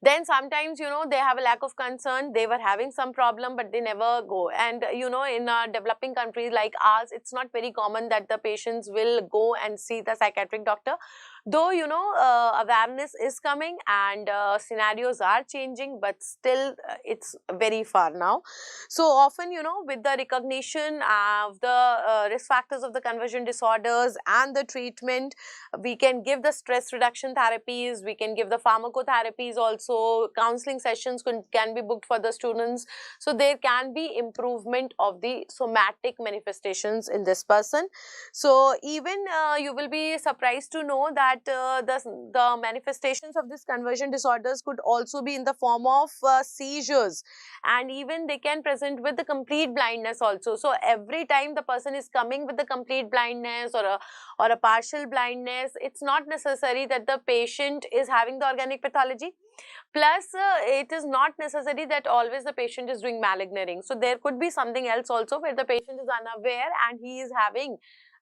then sometimes, you know, they have a lack of concern, they were having some problem but they never go. And you know, in developing countries like ours, it's not very common that the patients will go and see the psychiatric doctor. Though, you know, awareness is coming and scenarios are changing, but still it's very far now. So often, you know, with the recognition of the risk factors of the conversion disorders and the treatment, we can give the stress reduction therapies, we can give the pharmacotherapies also, counseling sessions can be booked for the students. So there can be improvement of the somatic manifestations in this person. So even you will be surprised to know that the manifestations of this conversion disorders could also be in the form of seizures, and even they can present with the complete blindness also. So every time the person is coming with the complete blindness or a partial blindness, it's not necessary that the patient is having the organic pathology. Plus, it is not necessary that always the patient is doing maligneering. So there could be something else also where the patient is unaware and he is having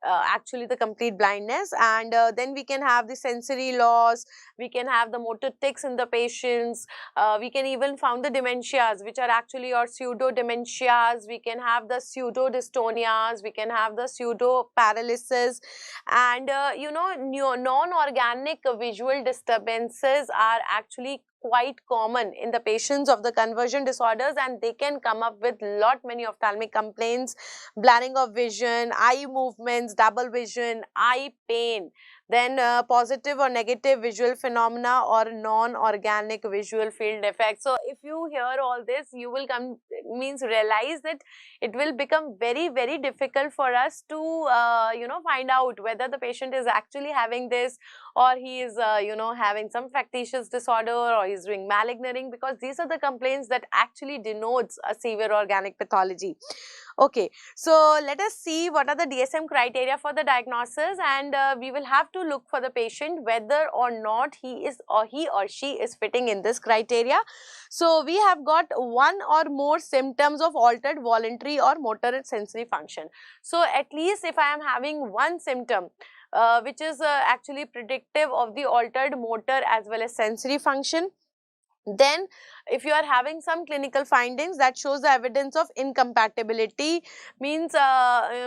actually the complete blindness. And then we can have the sensory loss, we can have the motor tics in the patients, we can even found the dementias, which are actually your pseudo dementias, we can have the pseudo dystonias, we can have the pseudo paralysis, and non-organic visual disturbances are actually quite common in the patients of the conversion disorders, and they can come up with lot many ophthalmic complaints: blurring of vision, eye movements, double vision, eye pain, then positive or negative visual phenomena or non-organic visual field effects. So if you hear all this, you will realize that it will become very, very difficult for us to find out whether the patient is actually having this, or he is having some factitious disorder, or he's doing maligneering, because these are the complaints that actually denotes a severe organic pathology. Okay, so let us see what are the DSM criteria for the diagnosis, and we will have to look for the patient whether or not he or she is fitting in this criteria. So we have got one or more symptoms of altered voluntary or motor and sensory function. So at least if I am having one symptom which is actually predictive of the altered motor as well as sensory function, then if you are having some clinical findings that shows the evidence of incompatibility, means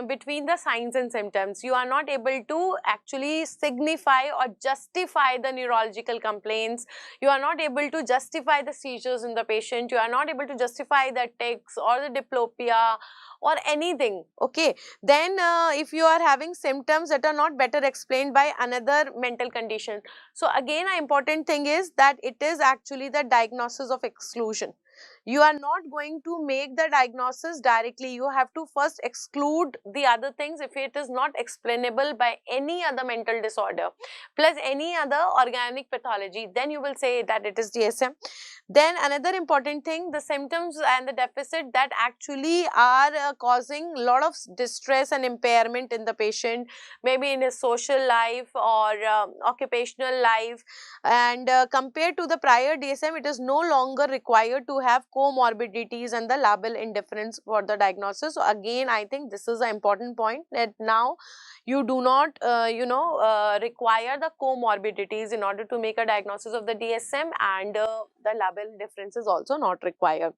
between the signs and symptoms, you are not able to actually signify or justify the neurological complaints, you are not able to justify the seizures in the patient, you are not able to justify the tics or the diplopia or anything. Okay, then if you are having symptoms that are not better explained by another mental condition. So again, an important thing is that it is actually the diagnosis of exclusion. You are not going to make the diagnosis directly, you have to first exclude the other things if it is not explainable by any other mental disorder plus any other organic pathology, then you will say that it is DSM. Then another important thing, the symptoms and the deficit that actually are causing a lot of distress and impairment in the patient, maybe in his social life or occupational life, and compared to the prior DSM, it is no longer required to have comorbidities and the labile indifference for the diagnosis. So again, I think this is an important point, that now you do not require the comorbidities in order to make a diagnosis of the DSM, and the labile difference is also not required.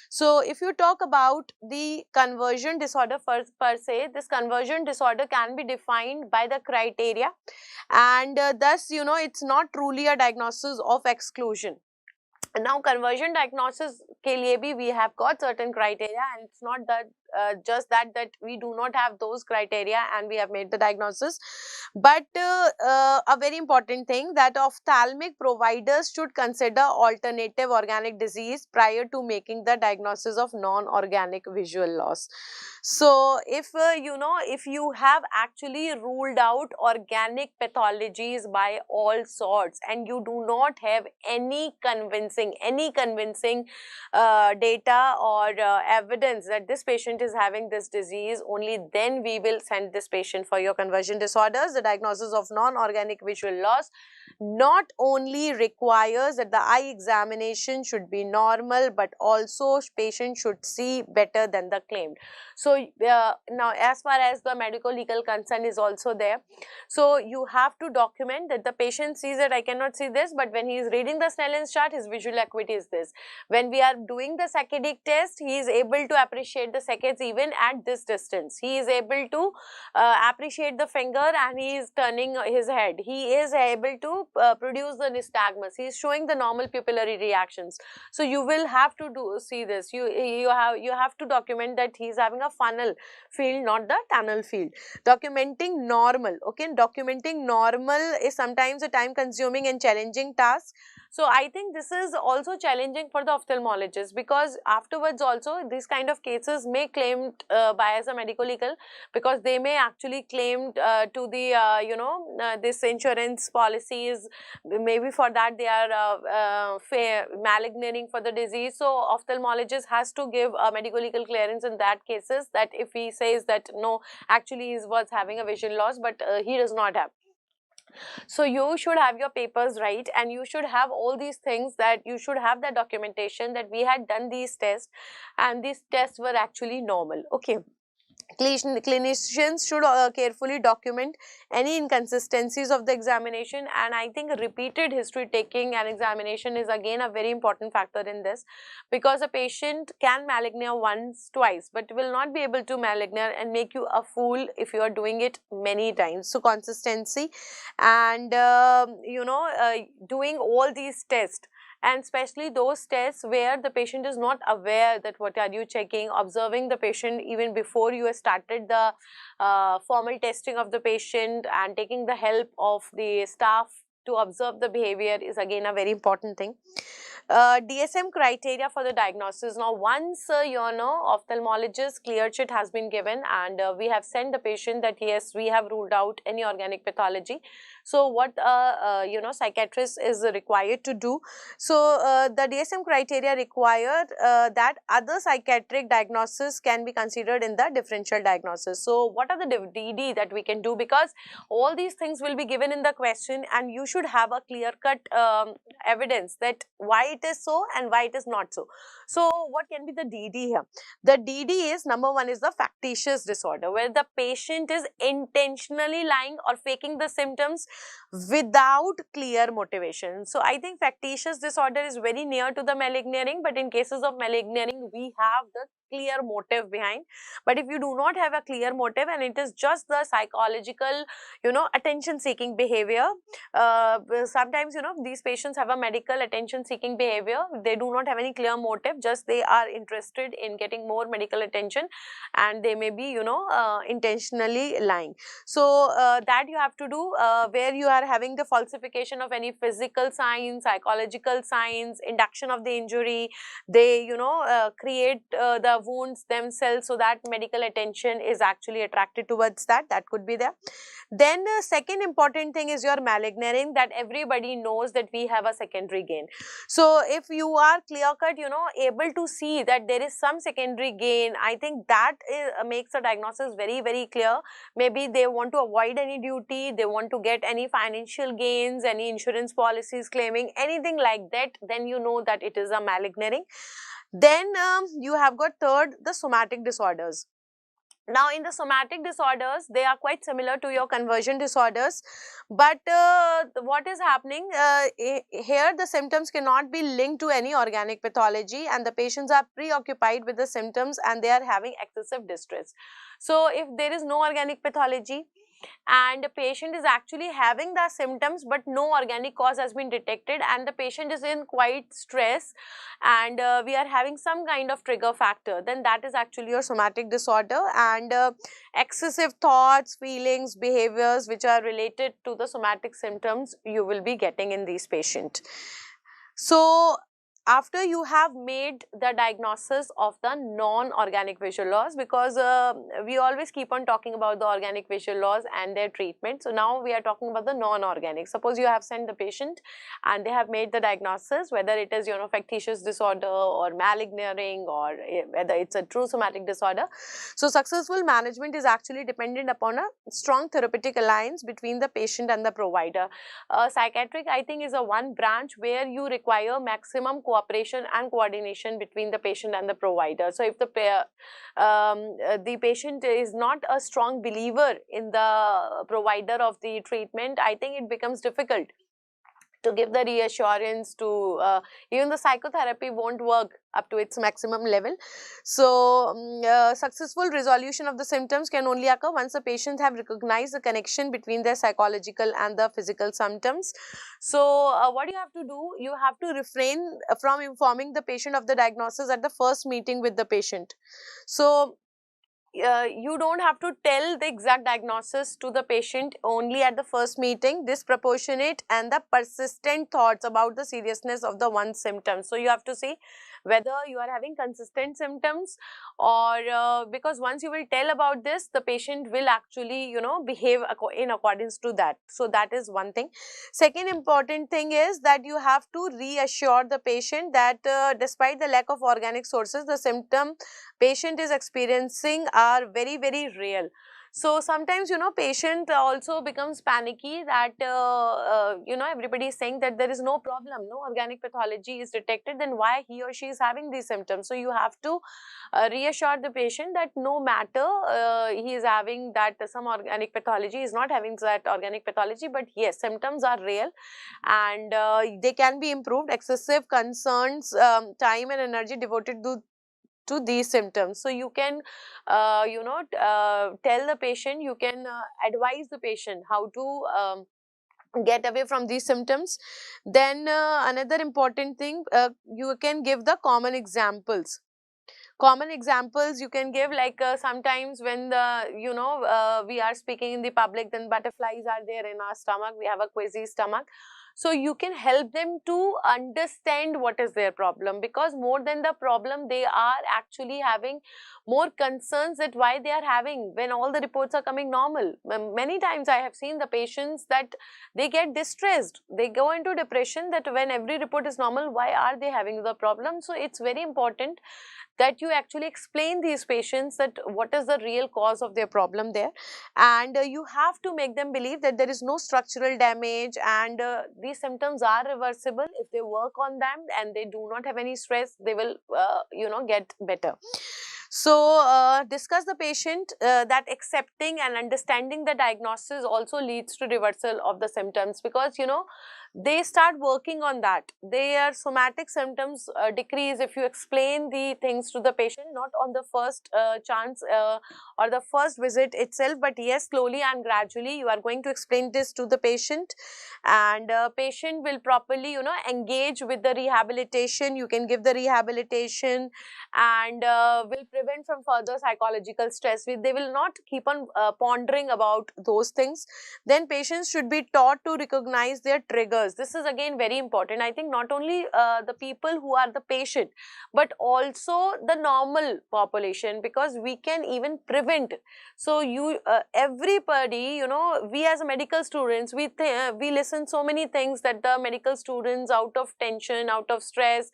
So if you talk about the conversion disorder per se, this conversion disorder can be defined by the criteria, and thus it's not truly a diagnosis of exclusion. Now conversion diagnosis ke liye bhi we have got certain criteria, and it's not that just that we do not have those criteria and we have made the diagnosis, but a very important thing, that ophthalmic providers should consider alternative organic disease prior to making the diagnosis of non-organic visual loss. So if if you have actually ruled out organic pathologies by all sorts and you do not have any convincing data or evidence that this patient is having this disease, only then we will send this patient for your conversion disorders. The diagnosis of non-organic visual loss not only requires that the eye examination should be normal, but also patient should see better than the claimed. So now as far as the medical legal concern is also there, so you have to document that the patient sees that I cannot see this, but when he is reading the Snellen's chart, his visual acuity is this. When we are doing the saccadic test, he is able to appreciate the saccades even at this distance. He is able to appreciate the finger and he is turning his head. He is able to produce the nystagmus. He is showing the normal pupillary reactions. So you will have to see this. You have to document that he is having a funnel field, not the tunnel field. Documenting normal. Okay, documenting normal is sometimes a time consuming and challenging task. So I think this is also challenging for the ophthalmologist, because afterwards also these kind of cases may claimed by as a medico legal, because they may actually claim to the this insurance policies, maybe for that they are maligning for the disease. So ophthalmologist has to give a medico legal clearance in that cases, that if he says that no, actually he was having a vision loss, but he does not have. So you should have your papers right, and you should have all these things, that you should have the documentation that we had done these tests and these tests were actually normal. Okay. Clinicians should carefully document any inconsistencies of the examination, and I think repeated history taking and examination is again a very important factor in this, because a patient can malignate once, twice, but will not be able to malignate and make you a fool if you are doing it many times. So consistency and doing all these tests, and especially those tests where the patient is not aware that what are you checking, observing the patient even before you have started the formal testing of the patient, and taking the help of the staff to observe the behavior is again a very important thing. DSM criteria for the diagnosis. Now once ophthalmologist clear sheet has been given, and we have sent the patient that yes, we have ruled out any organic pathology. So what psychiatrist is required to do? So the DSM criteria require that other psychiatric diagnosis can be considered in the differential diagnosis. So what are the DD that we can do? Because all these things will be given in the question, and you should have a clear cut evidence that why it is so and why it is not so. So what can be the DD here? The DD is, number one is the factitious disorder, where the patient is intentionally lying or faking the symptoms without clear motivation. So I think factitious disorder is very near to the malingering, but in cases of malingering we have the clear motive behind. But if you do not have a clear motive and it is just the psychological attention seeking behavior, sometimes these patients have a medical attention seeking behavior, they do not have any clear motive, just they are interested in getting more medical attention, and they may be intentionally lying. So that you have to do where you are having the falsification of any physical signs, psychological signs, induction of the injury, they create the wounds themselves so that medical attention is actually attracted towards that could be there. Then second important thing is your malingering, that everybody knows that we have a secondary gain. So if you are clear cut able to see that there is some secondary gain, I think that makes the diagnosis very, very clear. Maybe they want to avoid any duty, they want to get any financial gains, any insurance policies claiming, anything like that, then you know that it is a malingering. Then you have got third, the somatic disorders. Now in the somatic disorders, they are quite similar to your conversion disorders, but what is happening here, the symptoms cannot be linked to any organic pathology, and the patients are preoccupied with the symptoms and they are having excessive distress. So if there is no organic pathology and the patient is actually having the symptoms but no organic cause has been detected, and the patient is in quite stress, and we are having some kind of trigger factor, then that is actually your somatic disorder. And excessive thoughts, feelings, behaviors which are related to the somatic symptoms you will be getting in these patients. So after you have made the diagnosis of the non-organic visual loss, because we always keep on talking about the organic visual loss and their treatment. So now we are talking about the non-organic. Suppose you have sent the patient and they have made the diagnosis, whether it is factitious disorder or malingering, or whether it's a true somatic disorder. So successful management is actually dependent upon a strong therapeutic alliance between the patient and the provider. Psychiatric, I think, is a one branch where you require maximum cooperation and coordination between the patient and the provider. So if the patient is not a strong believer in the provider of the treatment, I think it becomes difficult to give the reassurance to even the psychotherapy won't work up to its maximum level. So successful resolution of the symptoms can only occur once the patients have recognized the connection between their psychological and the physical symptoms. So what you have to do, you have to refrain from informing the patient of the diagnosis at the first meeting with the patient. So you don't have to tell the exact diagnosis to the patient only at the first meeting. Disproportionate and the persistent thoughts about the seriousness of the one symptom. So you have to see whether you are having consistent symptoms, or because once you will tell about this, the patient will actually behave in accordance to that. So that is one thing. Second important thing is that you have to reassure the patient that despite the lack of organic sources, the symptom patient is experiencing are very, very real. So sometimes, patient also becomes panicky that, everybody is saying that there is no problem, no organic pathology is detected, then why he or she is having these symptoms? So you have to reassure the patient that no matter he is having that some organic pathology, is not having that organic pathology, but yes, symptoms are real and they can be improved. Excessive concerns, time and energy devoted to these symptoms. So you can, tell the patient, you can advise the patient how to get away from these symptoms. Then another important thing, you can give the common examples. Common examples you can give, like sometimes when the, we are speaking in the public, then butterflies are there in our stomach, we have a queasy stomach. So you can help them to understand what is their problem, because more than the problem, they are actually having more concerns that why they are having, when all the reports are coming normal. Many times I have seen the patients that they get distressed, they go into depression, that when every report is normal, why are they having the problem? So it's very important that you actually explain these patients that what is the real cause of their problem there, and you have to make them believe that there is no structural damage, and these symptoms are reversible. If they work on them and they do not have any stress, they will get better. So discuss the patient that accepting and understanding the diagnosis also leads to reversal of the symptoms, because they start working on that. Their somatic symptoms decrease if you explain the things to the patient, not on the first chance or the first visit itself, but yes, slowly and gradually you are going to explain this to the patient, and patient will properly engage with the rehabilitation. You can give the rehabilitation, and will prevent from further psychological stress. They will not keep on pondering about those things. Then patients should be taught to recognize their triggers. This is again very important. I think not only the people who are the patient, but also the normal population, because we can even prevent. So you everybody, we as medical students, we listen so many things that the medical students, out of tension, out of stress,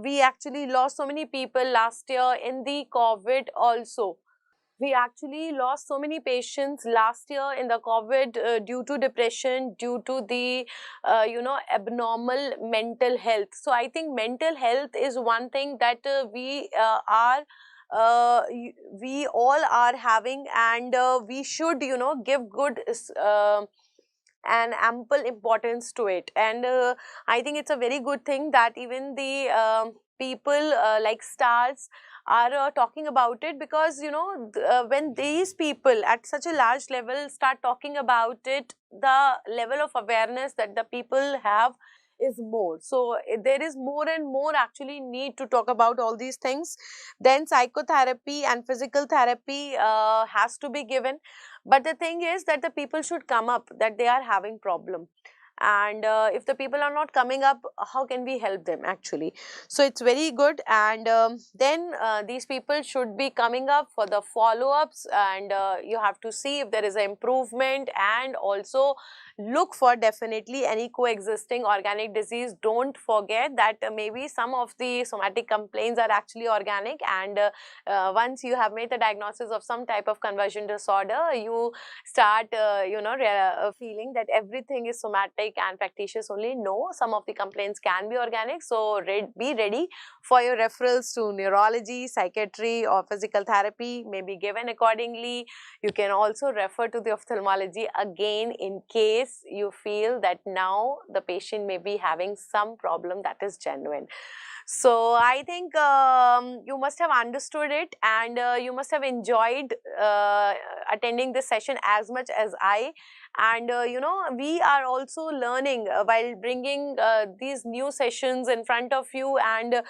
we actually lost so many people last year in the COVID also. We actually lost so many patients last year in the COVID due to depression, due to the, abnormal mental health. So I think mental health is one thing that we all are having, and we should, give good and ample importance to it. And I think it's a very good thing that even the people like stars are talking about it, because when these people at such a large level start talking about it, the level of awareness that the people have is more. So there is more and more actually need to talk about all these things. Then psychotherapy and physical therapy has to be given, but the thing is that the people should come up that they are having problem, and if the people are not coming up, how can we help them actually? So it's very good. And then these people should be coming up for the follow-ups, and you have to see if there is an improvement, and also look for definitely any coexisting organic disease. Don't forget that maybe some of the somatic complaints are actually organic, and once you have made the diagnosis of some type of conversion disorder, you start feeling that everything is somatic and factitious only. No, some of the complaints can be organic. So be ready for your referrals to neurology, psychiatry or physical therapy may be given accordingly. You can also refer to the ophthalmology again in case you feel that now the patient may be having some problem that is genuine. So I think you must have understood it, and you must have enjoyed attending this session as much as I. And we are also learning while bringing these new sessions in front of you, and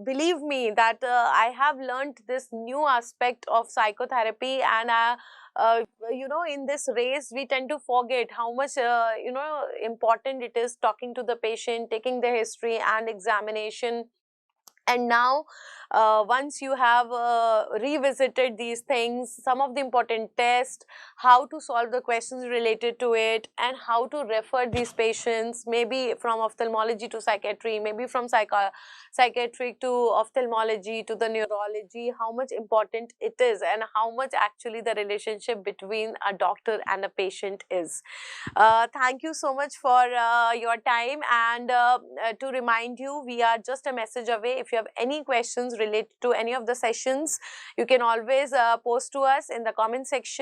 believe me that I have learned this new aspect of psychotherapy. And in this race we tend to forget how much important it is talking to the patient, taking the history and examination. And now once you have revisited these things, some of the important tests, how to solve the questions related to it, and how to refer these patients, maybe from ophthalmology to psychiatry, maybe from psychiatric to ophthalmology to the neurology, how much important it is and how much actually the relationship between a doctor and a patient is. Thank you so much for your time, and to remind you, we are just a message away. If you have any questions related to any of the sessions, you can always post to us in the comment section.